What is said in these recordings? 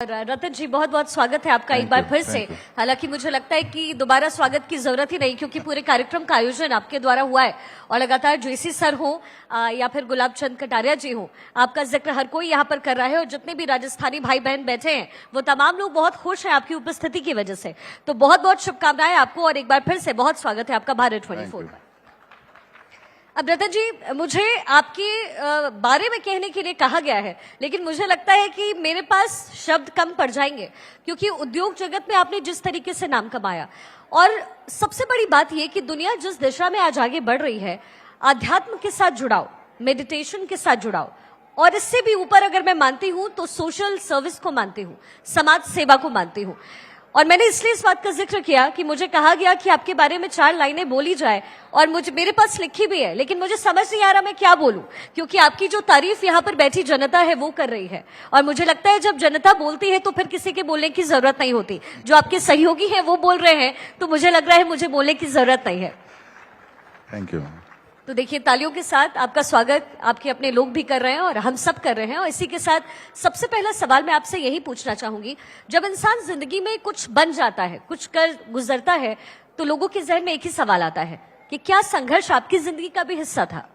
रतन जी, बहुत बहुत स्वागत है आपका एक बार फिर से। हालांकि मुझे लगता है कि दोबारा स्वागत की जरूरत ही नहीं, क्योंकि पूरे कार्यक्रम का आयोजन आपके द्वारा हुआ है और लगातार जोशी सर हो या फिर गुलाब चंद कटारिया जी हो, आपका जिक्र हर कोई यहाँ पर कर रहा है और जितने भी राजस्थानी भाई बहन बैठे हैं वो तमाम लोग बहुत खुश हैं आपकी उपस्थिति की वजह से। तो बहुत बहुत शुभकामनाएं आपको और एक बार फिर से बहुत स्वागत है आपका भारत 24 पर। अब रतन जी, मुझे आपके बारे में कहने के लिए कहा गया है, लेकिन मुझे लगता है कि मेरे पास शब्द कम पड़ जाएंगे, क्योंकि उद्योग जगत में आपने जिस तरीके से नाम कमाया और सबसे बड़ी बात यह कि दुनिया जिस दिशा में आज आगे बढ़ रही है, आध्यात्म के साथ जुड़ाव, मेडिटेशन के साथ जुड़ाव, और इससे भी ऊपर अगर मैं मानती हूं तो सोशल सर्विस को मानती हूं, समाज सेवा को मानती हूं। और मैंने इसलिए इस बात का जिक्र किया कि मुझे कहा गया कि आपके बारे में 4 लाइनें बोली जाए और मेरे पास लिखी भी है, लेकिन मुझे समझ नहीं आ रहा मैं क्या बोलूं, क्योंकि आपकी जो तारीफ यहाँ पर बैठी जनता है वो कर रही है। और मुझे लगता है जब जनता बोलती है तो फिर किसी के बोलने की जरूरत नहीं होती। जो आपके सहयोगी हैं वो बोल रहे हैं तो मुझे लग रहा है मुझे बोलने की जरूरत नहीं है। Thank you. तो देखिए, तालियों के साथ आपका स्वागत आपके अपने लोग भी कर रहे हैं और हम सब कर रहे हैं। और इसी के साथ सबसे पहला सवाल मैं आपसे यही पूछना चाहूंगी, जब इंसान जिंदगी में कुछ बन जाता है, कुछ कर गुजरता है, तो लोगों के जहन में एक ही सवाल आता है कि क्या संघर्ष आपकी जिंदगी का भी हिस्सा था?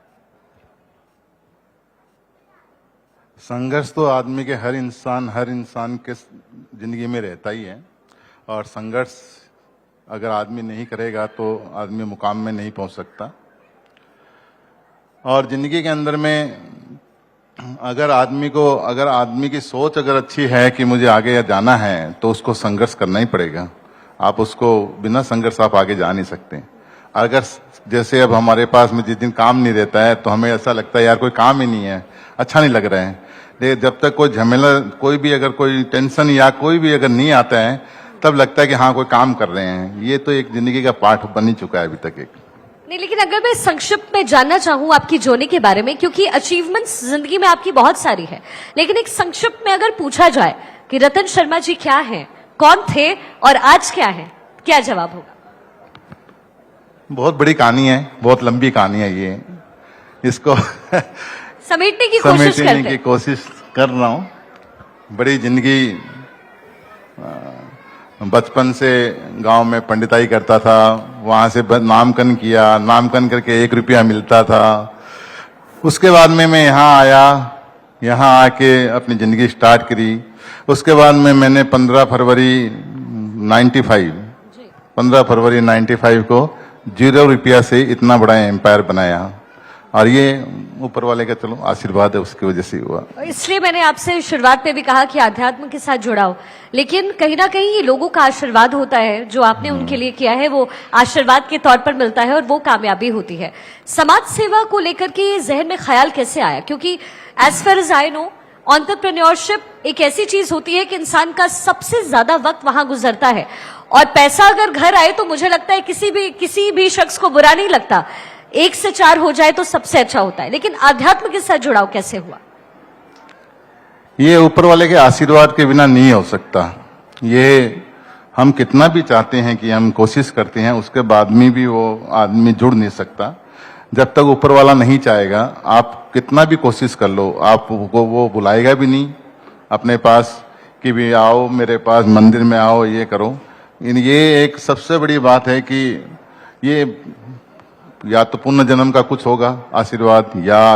संघर्ष तो आदमी के हर इंसान के जिंदगी में रहता ही है, और संघर्ष अगर आदमी नहीं करेगा तो आदमी मुकाम में नहीं पहुंच सकता। और जिंदगी के अंदर में अगर आदमी की सोच अगर अच्छी है कि मुझे आगे जाना है, तो उसको संघर्ष करना ही पड़ेगा। आप उसको बिना संघर्ष आप आगे जा नहीं सकते। अगर जैसे अब हमारे पास में जिस दिन काम नहीं रहता है तो हमें ऐसा लगता है यार कोई काम ही नहीं है, अच्छा नहीं लग रहा है। लेकिन जब तक कोई झमेला, कोई टेंशन या कोई भी अगर नहीं आता है, तब लगता है कि हाँ कोई काम कर रहे हैं। ये तो एक जिंदगी का पाठ बन ही चुका है अभी तक एक। नहीं, लेकिन अगर मैं संक्षिप्त में जानना चाहूं आपकी जर्नी के बारे में, क्योंकि अचीवमेंट्स जिंदगी में आपकी बहुत सारी है, लेकिन एक संक्षिप्त में अगर पूछा जाए कि रतन शर्मा जी क्या हैं, कौन थे और आज क्या है, क्या जवाब होगा? बहुत बड़ी कहानी है, बहुत लंबी कहानी है ये। इसको समेटने की कोशिश कर रहा हूं। बड़ी जिंदगी, बचपन से गांव में पंडिताई करता था, वहां से नामकरण किया, नामकरण करके 1 रुपया मिलता था। उसके बाद में मैं यहाँ आया, यहाँ आके अपनी जिंदगी स्टार्ट करी। उसके बाद में मैंने 15 फरवरी 95 को 0 रुपया से इतना बड़ा एम्पायर बनाया, और ये ऊपर वाले का चलो आशीर्वाद है, उसकी वजह से हुआ। इसलिए मैंने आपसे शुरुआत में भी कहा कि आध्यात्म के साथ जुड़ाओ, लेकिन कहीं ना कहीं ये लोगों का आशीर्वाद होता है। जो आपने उनके लिए किया है वो आशीर्वाद के तौर पर मिलता है और वो कामयाबी होती है। समाज सेवा को लेकर के ये जहन में ख्याल कैसे आया? क्योंकि as far as I know, entrepreneurship एक ऐसी चीज होती है कि इंसान का सबसे ज्यादा वक्त वहां गुजरता है, और पैसा अगर घर आए तो मुझे लगता है किसी भी शख्स को बुरा नहीं लगता। 1 से 4 हो जाए तो सबसे अच्छा होता है। लेकिन आध्यात्म के साथ जुड़ाव कैसे हुआ? ये ऊपर वाले के आशीर्वाद के बिना नहीं हो सकता। ये हम कितना भी चाहते हैं कि हम कोशिश करते हैं, उसके बाद में भी वो आदमी जुड़ नहीं सकता। जब तक ऊपर वाला नहीं चाहेगा, आप कितना भी कोशिश कर लो, आपको वो बुलाएगा भी नहीं अपने पास कि भी आओ मेरे पास, मंदिर में आओ, ये करो। ये एक सबसे बड़ी बात है कि ये या तो पुण्य जन्म का कुछ होगा आशीर्वाद, या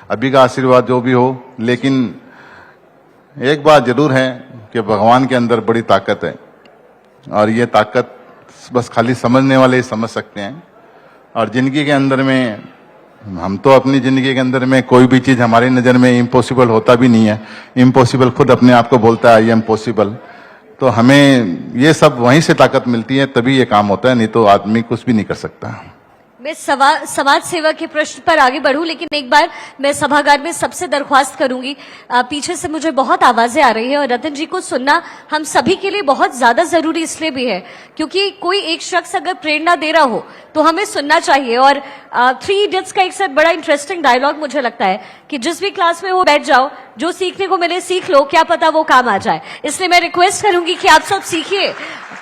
अभी का आशीर्वाद जो भी हो। लेकिन एक बात जरूर है कि भगवान के अंदर बड़ी ताकत है, और ये ताकत बस खाली समझने वाले ही समझ सकते हैं। और जिंदगी के अंदर में हम तो अपनी जिंदगी के अंदर में कोई भी चीज हमारी नजर में इम्पॉसिबल होता भी नहीं है। इम्पॉसिबल खुद अपने आप को बोलता है आई एम पॉसिबल। तो हमें ये सब वहीं से ताकत मिलती है, तभी ये काम होता है, नहीं तो आदमी कुछ भी नहीं कर सकता। मैं समाज सेवा के प्रश्न पर आगे बढ़ूं, लेकिन एक बार मैं सभागार में सबसे दरख्वास्त करूंगी, पीछे से मुझे बहुत आवाजें आ रही है और रतन जी को सुनना हम सभी के लिए बहुत ज्यादा जरूरी इसलिए भी है क्योंकि कोई एक शख्स अगर प्रेरणा दे रहा हो तो हमें सुनना चाहिए। और 3 इडियट्स का एक साथ बड़ा इंटरेस्टिंग डायलॉग मुझे लगता है कि कि जिस भी क्लास में वो बैठ जाओ, जो सीखने को मिले सीख लो, क्या पता वो काम आ जाए। इसलिए मैं रिक्वेस्ट करूंगी कि आप सब सीखिए,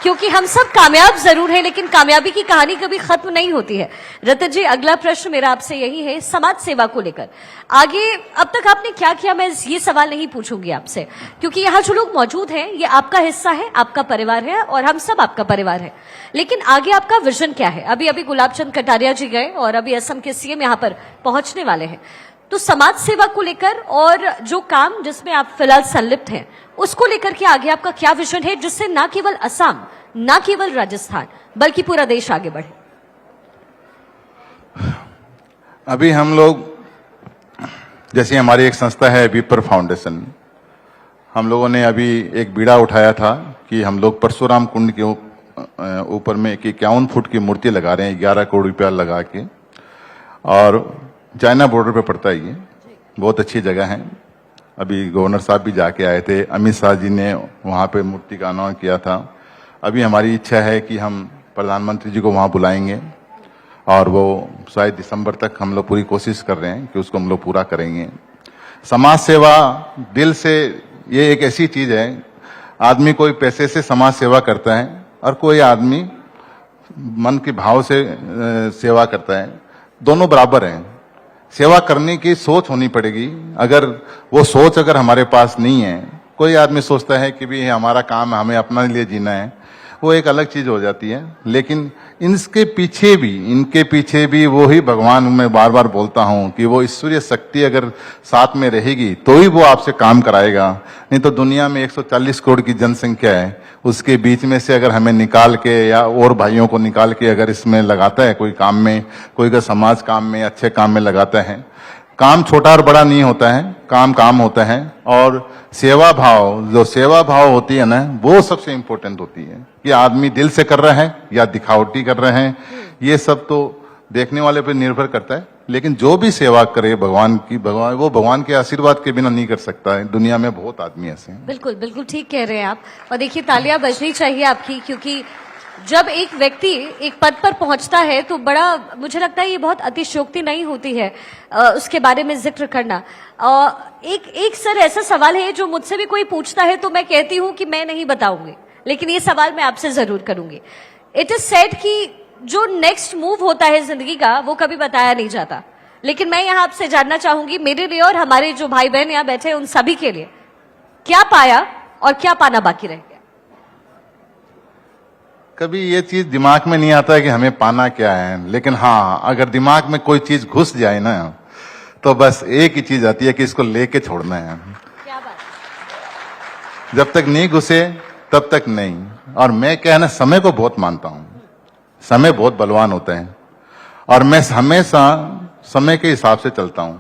क्योंकि हम सब कामयाब जरूर हैं, लेकिन कामयाबी की कहानी कभी खत्म नहीं होती है। रतन जी, अगला प्रश्न मेरा आपसे यही है, समाज सेवा को लेकर। आगे अब तक आपने क्या किया, मैं ये सवाल नहीं पूछूंगी आपसे, क्योंकि यहाँ जो लोग मौजूद हैं ये आपका हिस्सा है, आपका परिवार है और हम सब आपका परिवार है। लेकिन आगे आपका विजन क्या है? अभी अभी गुलाब चंद कटारिया जी गए और अभी असम के सीएम यहाँ पर पहुंचने वाले हैं। तो समाज सेवा को लेकर और जो काम जिसमें आप फिलहाल संलिप्त हैं, उसको लेकर के आगे आपका क्या विजन है, जिससे ना केवल असम, ना केवल राजस्थान, बल्कि पूरा देश आगे बढ़े? अभी हम लोग, जैसे हमारी एक संस्था है विपर फाउंडेशन, हम लोगों ने अभी एक बीड़ा उठाया था कि हम लोग परशुराम कुंड के ऊपर में 51 फुट की मूर्ति लगा रहे हैं, 11 करोड़ रुपया लगा के, और चाइना बॉर्डर पे पड़ता है। ये बहुत अच्छी जगह है। अभी गवर्नर साहब भी जाके आए थे, अमित शाह जी ने वहाँ पे मूर्ति का अनावरण किया था। अभी हमारी इच्छा है कि हम प्रधानमंत्री जी को वहाँ बुलाएंगे और वो शायद दिसंबर तक हम लोग पूरी कोशिश कर रहे हैं कि उसको हम लोग पूरा करेंगे। समाज सेवा दिल से, ये एक ऐसी चीज है, आदमी कोई पैसे से समाज सेवा करता है और कोई आदमी मन के भाव से सेवा करता है। दोनों बराबर हैं। सेवा करने की सोच होनी पड़ेगी। अगर वो सोच अगर हमारे पास नहीं है, कोई आदमी सोचता है कि भी हमारा काम है, हमें अपने लिए जीना है, वो एक अलग चीज हो जाती है। लेकिन इनके पीछे भी वो ही भगवान, मैं बार बार बोलता हूं कि वो ईश्वरीय शक्ति अगर साथ में रहेगी तो ही वो आपसे काम कराएगा। नहीं तो दुनिया में 140 करोड़ की जनसंख्या है, उसके बीच में से अगर हमें निकाल के या और भाइयों को निकाल के अगर इसमें लगाता है कोई काम में, कोई अगर समाज काम में, अच्छे काम में लगाता है, काम छोटा और बड़ा नहीं होता है, काम होता है। और सेवा भाव, जो सेवा भाव होती है ना, वो सबसे इंपॉर्टेंट होती है कि आदमी दिल से कर रहा है या दिखावटी कर रहे हैं, ये सब तो देखने वाले पे निर्भर करता है। लेकिन जो भी सेवा करे वो भगवान के आशीर्वाद के बिना नहीं कर सकता है। दुनिया में बहुत आदमी ऐसे हैं। बिल्कुल बिल्कुल ठीक कह रहे हैं आप। और देखिए, तालियां बजनी चाहिए आपकी, क्योंकि जब एक व्यक्ति एक पद पर पहुंचता है तो बड़ा, मुझे लगता है ये बहुत अतिशयोक्ति नहीं होती है उसके बारे में जिक्र करना। एक सर ऐसा सवाल है जो मुझसे भी कोई पूछता है तो मैं कहती हूं कि मैं नहीं बताऊंगी, लेकिन ये सवाल मैं आपसे जरूर करूंगी। इट इज सेड कि जो नेक्स्ट मूव होता है जिंदगी का, वो कभी बताया नहीं जाता। लेकिन मैं यहाँ आपसे जानना चाहूंगी, मेरे लिए और हमारे जो भाई बहन यहाँ बैठे हैं उन सभी के लिए, क्या पाया और क्या पाना बाकी रह गया? कभी ये चीज दिमाग में नहीं आता है कि हमें पाना क्या है। लेकिन हाँ, अगर दिमाग में कोई चीज घुस जाए ना, तो बस एक ही चीज आती है कि इसको लेके छोड़ना है। क्या बात? जब तक नहीं घुसे तब तक नहीं। और मैं क्या है ना, समय को बहुत मानता हूं। समय बहुत बलवान होता है और मैं हमेशा समय के हिसाब से चलता हूं।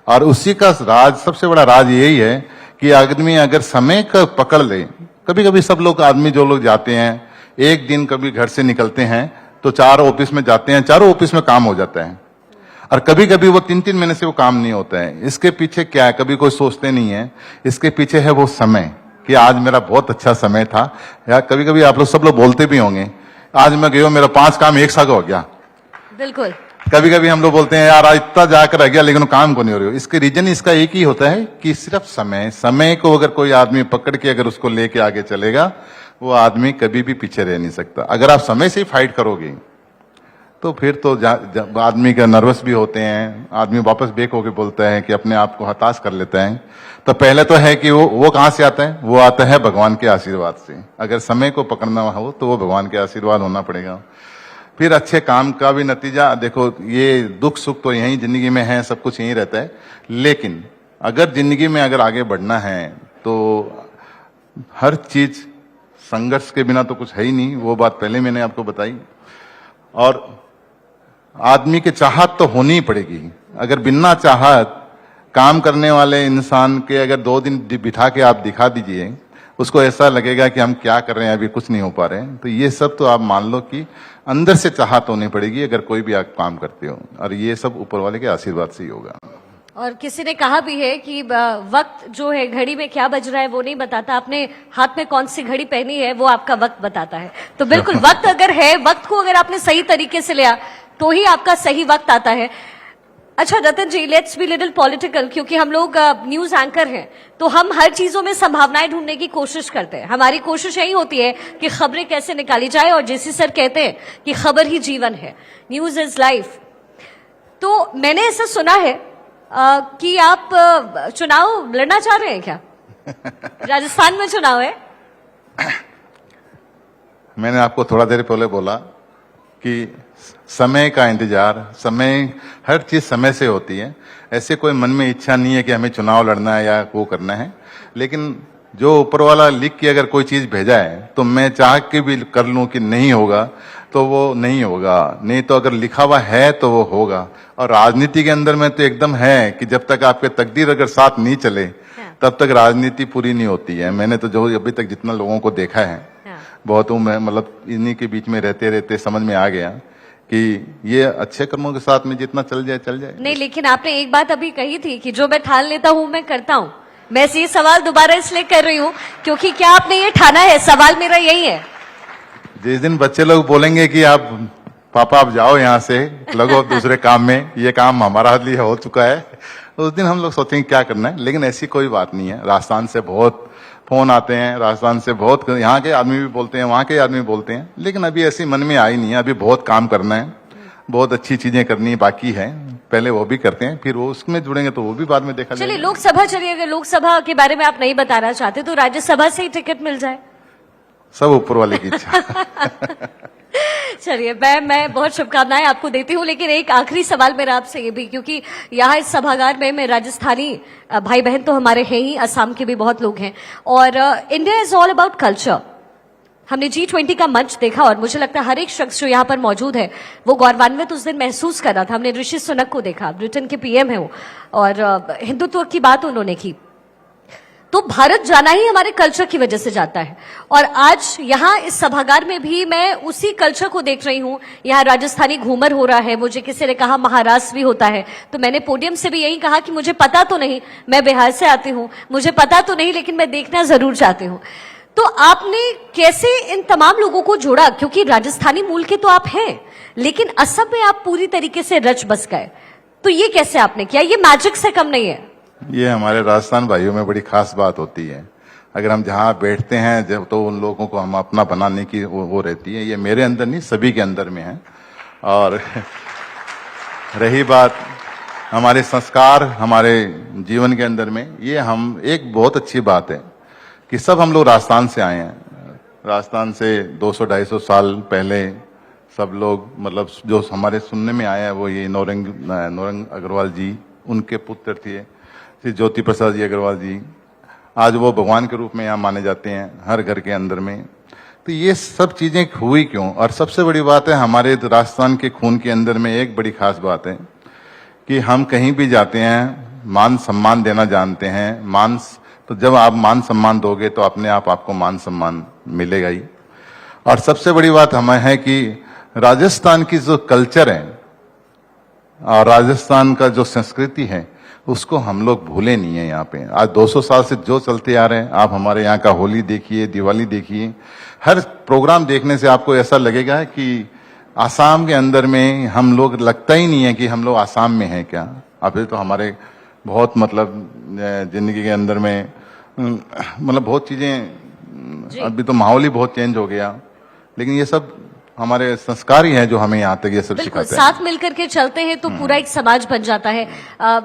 और उसी का राज, सबसे बड़ा राज यही है कि आदमी अगर समय का पकड़ ले। कभी कभी सब लोग, आदमी जो लोग जाते हैं, एक दिन कभी घर से निकलते हैं तो 4 ऑफिस में जाते हैं, 4 ऑफिस में काम हो जाता है। और कभी कभी वो 3-3 महीने से वो काम नहीं होता है। इसके पीछे क्या है, कभी कोई सोचते नहीं है। इसके पीछे है वो समय, कि आज मेरा बहुत अच्छा समय था। या कभी कभी आप लोग सब लोग बोलते भी होंगे, आज मैं गया, मेरा 5 काम एक साथ हो गया। बिल्कुल। कभी कभी हम लोग बोलते हैं, यार आज इतना जाकर रह गया लेकिन काम को नहीं हो रही हो। इसके रीजन इसका एक ही होता है कि सिर्फ समय को अगर कोई आदमी पकड़ के अगर उसको लेके आगे चलेगा, वो आदमी कभी भी पीछे रह नहीं सकता। अगर आप समय से ही फाइट करोगे तो फिर तो आदमी का नर्वस भी होते हैं, आदमी वापस बेक होके बोलता है कि अपने आप को हताश कर लेता है। तो पहले तो है कि वो कहां से आता है, वो आता है भगवान के आशीर्वाद से। अगर समय को पकड़ना हो तो वो भगवान के आशीर्वाद होना पड़ेगा। फिर अच्छे काम का भी नतीजा देखो, ये दुख सुख तो यही जिंदगी में है, सब कुछ यही रहता है। लेकिन अगर जिंदगी में अगर आगे बढ़ना है तो हर चीज संघर्ष के बिना तो कुछ है ही नहीं। वो बात पहले मैंने आपको बताई। और आदमी की चाहत तो होनी ही पड़ेगी। अगर बिना चाहत काम करने वाले इंसान के अगर 2 दिन बिठा के आप दिखा दीजिए, उसको ऐसा लगेगा कि हम क्या कर रहे हैं, अभी कुछ नहीं हो पा रहे हैं। तो ये सब तो आप मान लो कि अंदर से चाहत होनी पड़ेगी अगर कोई भी आप काम करते हो। और ये सब ऊपर वाले के आशीर्वाद से ही होगा। और किसी ने कहा भी है कि वक्त जो है, घड़ी में क्या बज रहा है वो नहीं बताता, आपने हाथ में कौन सी घड़ी पहनी है वो आपका वक्त बताता है। तो बिल्कुल वक्त अगर है, वक्त को अगर आपने सही तरीके से लिया तो ही आपका सही वक्त आता है। अच्छा रतन जी, लेट्स बी लिटिल पॉलिटिकल, क्योंकि हम लोग न्यूज एंकर हैं तो हम हर चीजों में संभावनाएं ढूंढने की कोशिश करते हैं। हमारी कोशिश यही होती है कि खबरें कैसे निकाली जाए, और जेसी सर कहते हैं कि खबर ही जीवन है, न्यूज इज लाइफ। तो मैंने ऐसा सुना है कि आप चुनाव लड़ना चाह रहे हैं क्या? राजस्थान में चुनाव है। मैंने आपको थोड़ा देर पहले बोला कि समय का इंतजार, समय, हर चीज समय से होती है। ऐसे कोई मन में इच्छा नहीं है कि हमें चुनाव लड़ना है या वो करना है, लेकिन जो ऊपर वाला लिख के अगर कोई चीज भेजा है तो मैं चाह के भी कर लूं कि नहीं होगा तो वो नहीं होगा, नहीं तो अगर लिखा हुआ है तो वो होगा। और राजनीति के अंदर में तो एकदम है कि जब तक आपके तकदीर अगर साथ नहीं चले तब तक राजनीति पूरी नहीं होती है। मैंने तो जो अभी तक जितना लोगों को देखा है, बहुत मैं मतलब इन्हीं के बीच में रहते रहते समझ में आ गया कि ये अच्छे कर्मों के साथ में जितना चल जाए चल जाए। नहीं, लेकिन आपने एक बात अभी कही थी कि जो मैं ठान लेता हूं मैं करता हूं। मैं ये सवाल दोबारा इसलिए कर रही हूं क्योंकि क्या आपने ये ठाना है? सवाल मेरा यही है। जिस दिन बच्चे लोग बोलेंगे कि आप पापा आप जाओ यहाँ से, लगो दूसरे काम में, ये काम हमारा लिए हो चुका है, उस दिन हम लोग सोचेंगे क्या करना है। लेकिन ऐसी कोई बात नहीं है। राजस्थान से बहुत फोन आते हैं, राजस्थान से बहुत, यहाँ के आदमी भी बोलते हैं, वहाँ के आदमी बोलते हैं, लेकिन अभी ऐसी मन में आई नहीं है। अभी बहुत काम करना है, बहुत अच्छी चीजें करनी बाकी है, पहले वो भी करते हैं, फिर वो उसमें जुड़ेंगे तो वो भी बाद में देखा जाएगा। चलिए लोकसभा, चलिए अगर लोकसभा के बारे में आप नहीं बताना चाहते तो राज्यसभा से ही टिकट मिल जाए। सब ऊपर वाले की इच्छा। चलिए मैं बहुत शुभकामनाएं आपको देती हूँ, लेकिन एक आखिरी सवाल मेरा आपसे ये भी, क्योंकि यहाँ इस सभागार में राजस्थानी भाई बहन तो हमारे हैं ही, असम के भी बहुत लोग हैं, और India is all about culture. हमने G20 का मंच देखा और मुझे लगता है हर एक शख्स जो यहाँ पर मौजूद है वो गौरवान्वित उस दिन महसूस कर रहा था। हमने ऋषि सुनक को देखा, ब्रिटेन के पीएम है वो, और हिंदुत्व की बात उन्होंने की। तो भारत जाना ही हमारे कल्चर की वजह से जाता है, और आज यहाँ इस सभागार में भी मैं उसी कल्चर को देख रही हूँ। यहाँ राजस्थानी घूमर हो रहा है, मुझे किसी ने कहा महाराष्ट्र भी होता है, तो मैंने पोडियम से भी यही कहा कि मुझे पता तो नहीं, मैं बिहार से आती हूँ, मुझे पता तो नहीं, लेकिन मैं देखना जरूर चाहती हूँ। तो आपने कैसे इन तमाम लोगों को जोड़ा? क्योंकि राजस्थानी मूल के तो आप हैं, लेकिन असम में आप पूरी तरीके से रच बस गए, तो ये कैसे आपने किया? ये मैजिक से कम नहीं है। ये हमारे राजस्थान भाइयों में बड़ी खास बात होती है। अगर हम जहाँ बैठते हैं जब, तो उन लोगों को हम अपना बनाने की वो रहती है। ये मेरे अंदर नहीं, सभी के अंदर में है। और रही बात हमारे संस्कार, हमारे जीवन के अंदर में, ये हम, एक बहुत अच्छी बात है कि सब हम लोग राजस्थान से आए हैं। राजस्थान से 200-250 साल पहले सब लोग, मतलब जो हमारे सुनने में आया है वो ये नौरंग अग्रवाल जी, उनके पुत्र थे श्री ज्योति प्रसाद जी अग्रवाल जी। आज वो भगवान के रूप में यहाँ माने जाते हैं हर घर के अंदर में। तो ये सब चीजें हुई क्यों? और सबसे बड़ी बात है, हमारे राजस्थान के खून के अंदर में एक बड़ी खास बात है कि हम कहीं भी जाते हैं मान सम्मान देना जानते हैं। तो जब आप मान सम्मान दोगे तो अपने आप आपको मान सम्मान मिलेगा ही। और सबसे बड़ी बात हमें है कि राजस्थान की जो कल्चर है और राजस्थान का जो संस्कृति है उसको हम लोग भूले नहीं है। यहाँ पे आज 200 साल से जो चलते आ रहे हैं, आप हमारे यहाँ का होली देखिए, दिवाली देखिए, हर प्रोग्राम देखने से आपको ऐसा लगेगा कि आसाम के अंदर में हम लोग, लगता ही नहीं है कि हम लोग आसाम में हैं क्या। अभी तो हमारे बहुत, मतलब जिंदगी के अंदर में मतलब बहुत चीजें, अभी तो माहौल ही बहुत चेंज हो गया, लेकिन ये सब हमारे संस्कार ही हैं जो हमें यहाँ तक ये सब सिखाते हैं। साथ मिलकर के चलते हैं तो पूरा एक समाज बन जाता है।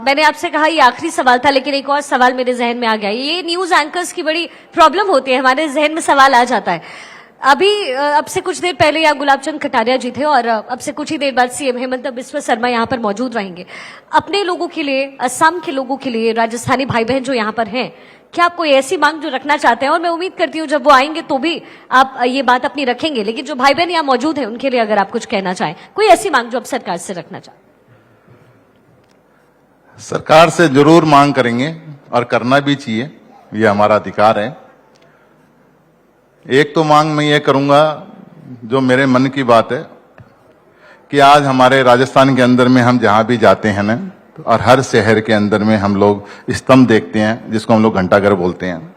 मैंने आपसे कहा ये आखिरी सवाल था, लेकिन एक और सवाल मेरे जहन में आ गया। ये न्यूज एंकर्स की बड़ी प्रॉब्लम होती है, हमारे जहन में सवाल आ जाता है। अभी अब से कुछ देर पहले यहाँ गुलाब चंद कटारिया जी थे, और अब से कुछ ही देर बाद सीएम हेमंत बिस्वा शर्मा यहाँ पर मौजूद रहेंगे। अपने लोगों के लिए, असम के लोगों के लिए, राजस्थानी भाई बहन जो यहाँ पर हैं, क्या आप कोई ऐसी मांग जो रखना चाहते हैं? और मैं उम्मीद करती हूँ जब वो आएंगे तो भी आप ये बात अपनी रखेंगे, लेकिन जो भाई बहन यहाँ मौजूद हैं उनके लिए अगर आप कुछ कहना चाहें, कोई ऐसी मांग जो आप सरकार से रखना चाहें। सरकार से जरूर मांग करेंगे और करना भी चाहिए, ये हमारा अधिकार है। एक तो मांग मैं ये करूंगा जो मेरे मन की बात है कि आज हमारे राजस्थान के अंदर में हम जहां भी जाते हैं ना, और हर शहर के अंदर में हम लोग स्तंभ देखते हैं जिसको हम लोग घंटाघर बोलते हैं।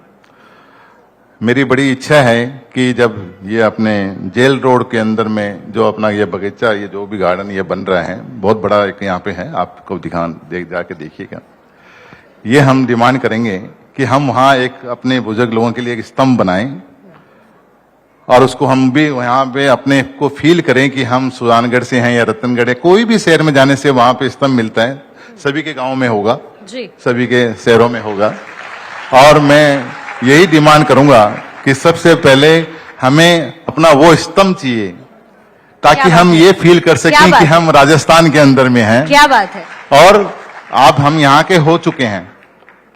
मेरी बड़ी इच्छा है कि जब ये अपने जेल रोड के अंदर में जो अपना ये बगीचा, ये जो भी गार्डन ये बन रहा है, बहुत बड़ा एक यहाँ पे है, आपको जाके देखिएगा। ये हम डिमांड करेंगे कि हम वहाँ एक अपने बुजुर्ग लोगों के लिए एक स्तंभ बनाएं और उसको हम भी वहाँ पे अपने को फील करें कि हम सुजानगढ़ से हैं या रतनगढ़ है। कोई भी शहर में जाने से वहाँ पे स्तंभ मिलता है, सभी के गाँव में होगा जी, सभी के शहरों में होगा। और मैं यही डिमांड करूंगा कि सबसे पहले हमें अपना वो स्तंभ चाहिए ताकि हम ये फील कर सकें कि हम राजस्थान के अंदर में हैं। क्या बात है। और आप हम यहाँ के हो चुके हैं,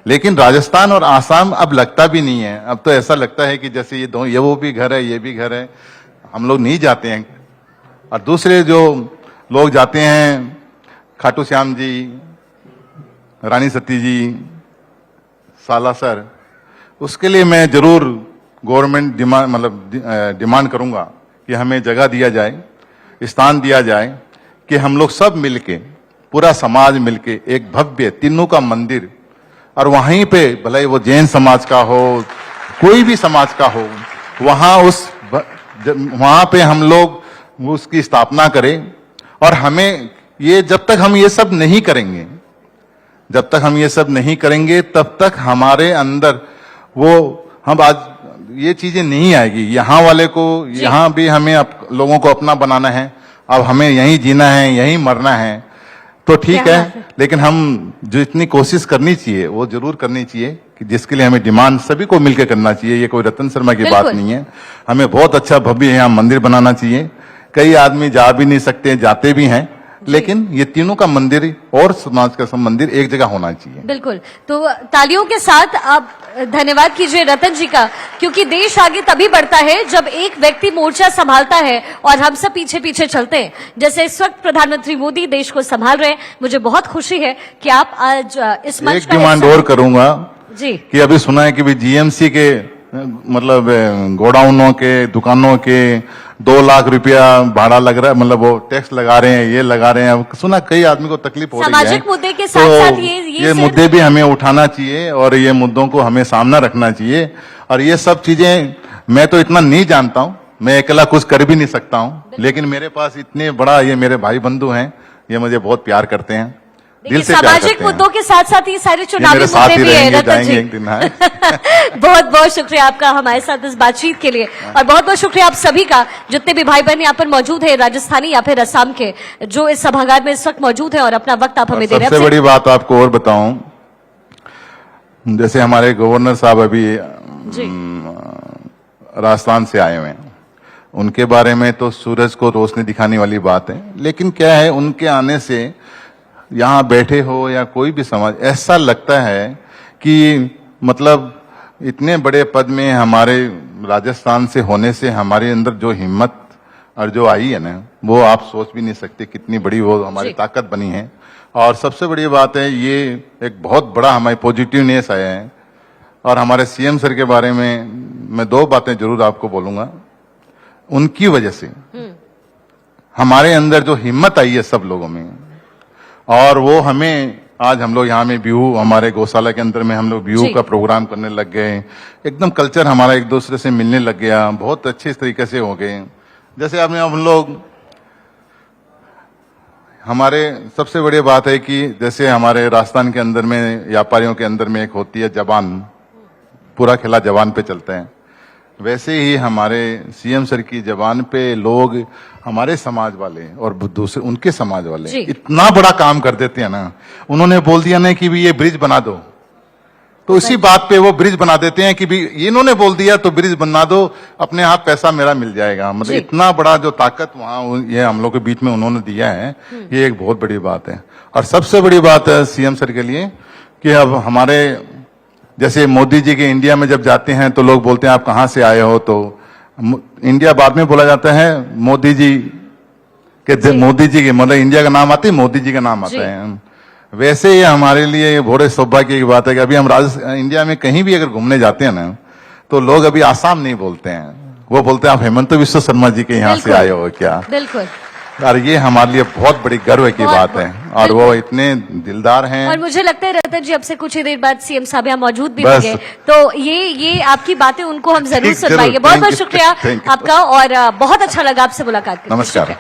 लेकिन राजस्थान और आसाम अब लगता भी नहीं है। अब तो ऐसा लगता है कि जैसे ये वो भी घर है, ये भी घर है, हम लोग नहीं जाते हैं। और दूसरे जो लोग जाते हैं, खाटू श्याम जी, रानी सती जी, सालासर, उसके लिए मैं जरूर गवर्नमेंट डिमांड करूंगा कि हमें जगह दिया जाए, स्थान दिया जाए कि हम लोग सब मिलके, पूरा समाज मिलके एक भव्य तीनों का मंदिर, और वहीं पे भले वो जैन समाज का हो, कोई भी समाज का हो, वहां पे हम लोग उसकी स्थापना करें। और हमें ये जब तक हम ये सब नहीं करेंगे, तब तक हमारे अंदर वो हम आज ये चीजें नहीं आएगी। यहाँ वाले को यहाँ भी हमें लोगों को अपना बनाना है, अब हमें यहीं जीना है, यहीं मरना है, तो ठीक है। लेकिन हम जो इतनी कोशिश करनी चाहिए वो जरूर करनी चाहिए कि जिसके लिए हमें डिमांड सभी को मिलकर करना चाहिए। ये कोई रतन शर्मा की बात नहीं है। हमें बहुत अच्छा भव्य यहाँ मंदिर बनाना चाहिए। कई आदमी जा भी नहीं सकते, जाते भी हैं, लेकिन ये तीनों का मंदिर और समाज का सब मंदिर एक जगह होना चाहिए। बिल्कुल। तो तालियों के साथ आप धन्यवाद कीजिए रतन जी का, क्योंकि देश आगे तभी बढ़ता है जब एक व्यक्ति मोर्चा संभालता है और हम सब पीछे पीछे चलते हैं। जैसे इस वक्त प्रधानमंत्री मोदी देश को संभाल रहे हैं। मुझे बहुत खुशी है कि आप आज इस मंच एक डिमांड और करूंगा जी, कि अभी सुना है कि भी जीएमसी के मतलब गोडाउनों के, दुकानों के 2 लाख रुपया भाड़ा लग रहा है, मतलब वो टैक्स लगा रहे हैं, ये लगा रहे हैं। सुना कई आदमी को तकलीफ हो रही है। सामाजिक मुद्दे के साथ साथ ये मुद्दे भी हमें उठाना चाहिए और ये मुद्दों को हमें सामना रखना चाहिए। और ये सब चीजें मैं तो इतना नहीं जानता हूँ, मैं अकेला कुछ कर भी नहीं सकता हूँ, लेकिन मेरे पास इतने बड़ा ये मेरे भाई बंधु हैं, ये मुझे बहुत प्यार करते हैं, दिल से प्यार करते हैं। सामाजिक मुद्दों के साथ साथ ये सारे चुनावी मुद्दे भी है रतन जी। एक दिन बहुत बहुत शुक्रिया आपका हमारे साथ इस बातचीत के लिए, और बहुत बहुत शुक्रिया आप सभी का, जितने भी भाई बहन यहाँ पर मौजूद है, राजस्थानी या फिर असम के, जो इस सभागार में इस वक्त मौजूद है और अपना वक्त आप हमें दे रहे हैं। सबसे बड़ी बात आपको और बताऊं, जैसे हमारे गवर्नर साहब अभी राजस्थान से आए हुए हैं, उनके बारे में तो सूरज को रोशनी दिखाने वाली बात है, लेकिन क्या है, उनके आने से यहाँ बैठे हो या कोई भी समाज, ऐसा लगता है कि मतलब इतने बड़े पद में हमारे राजस्थान से होने से हमारे अंदर जो हिम्मत और जो आई है ना, वो आप सोच भी नहीं सकते कितनी बड़ी वो हमारी ताकत बनी है। और सबसे बड़ी बात है, ये एक बहुत बड़ा हमारे पॉजिटिवनेस आया है। और हमारे सीएम सर के बारे में मैं 2 बातें जरूर आपको बोलूंगा। उनकी वजह से हमारे अंदर जो हिम्मत आई है सब लोगों में, और वो हमें आज हम लोग यहाँ में बिहू, हमारे गौशाला के अंदर में हम लोग बिहू का प्रोग्राम करने लग गए, एकदम कल्चर हमारा एक दूसरे से मिलने लग गया, बहुत अच्छे तरीके से हो गए। जैसे आपने हम लोग, हमारे सबसे बड़ी बात है कि जैसे हमारे राजस्थान के अंदर में व्यापारियों के अंदर में एक होती है जबान, पूरा खिला जबान पे चलते हैं, वैसे ही हमारे सीएम सर की जबान पे लोग, हमारे समाज वाले और दूसरे उनके समाज वाले इतना बड़ा काम कर देते हैं ना। उन्होंने बोल दिया ना कि भी ये ब्रिज बना दो, तो इसी बात पे वो ब्रिज बना देते हैं कि भी इन्होंने बोल दिया तो ब्रिज बना दो, अपने आप पैसा मेरा मिल जाएगा। मतलब इतना बड़ा जो ताकत वहां ये हम लोग के बीच में उन्होंने दिया है, ये एक बहुत बड़ी बात है। और सबसे बड़ी बात है सीएम सर के लिए कि अब हमारे जैसे मोदी जी के इंडिया में जब जाते हैं तो लोग बोलते हैं आप कहाँ से आए हो, तो इंडिया बाद में बोला जाता है मोदी जी के, मोदी जी के मतलब इंडिया का नाम आते, मोदी जी का नाम आता है। वैसे ही हमारे लिए बड़े सौभाग्य की बात है कि अभी हम इंडिया में कहीं भी अगर घूमने जाते हैं ना, तो लोग अभी आसाम नहीं बोलते हैं, वो बोलते हैं आप हेमंत बिस्वा शर्मा जी के यहाँ से आए हो क्या। बिल्कुल। और ये हमारे लिए बहुत बड़ी गर्व की बात है, और वो इतने दिलदार हैं। और मुझे लगता है रतन जी अब से कुछ ही देर बाद सीएम साहब यहाँ मौजूद भी बस। होंगे, तो ये आपकी बातें उनको हम जरूर ठीक, जरूर। सुनवाएंगे। बहुत बहुत Thank you, शुक्रिया thank you। आपका, और बहुत अच्छा लगा आपसे मुलाकात करके। नमस्कार।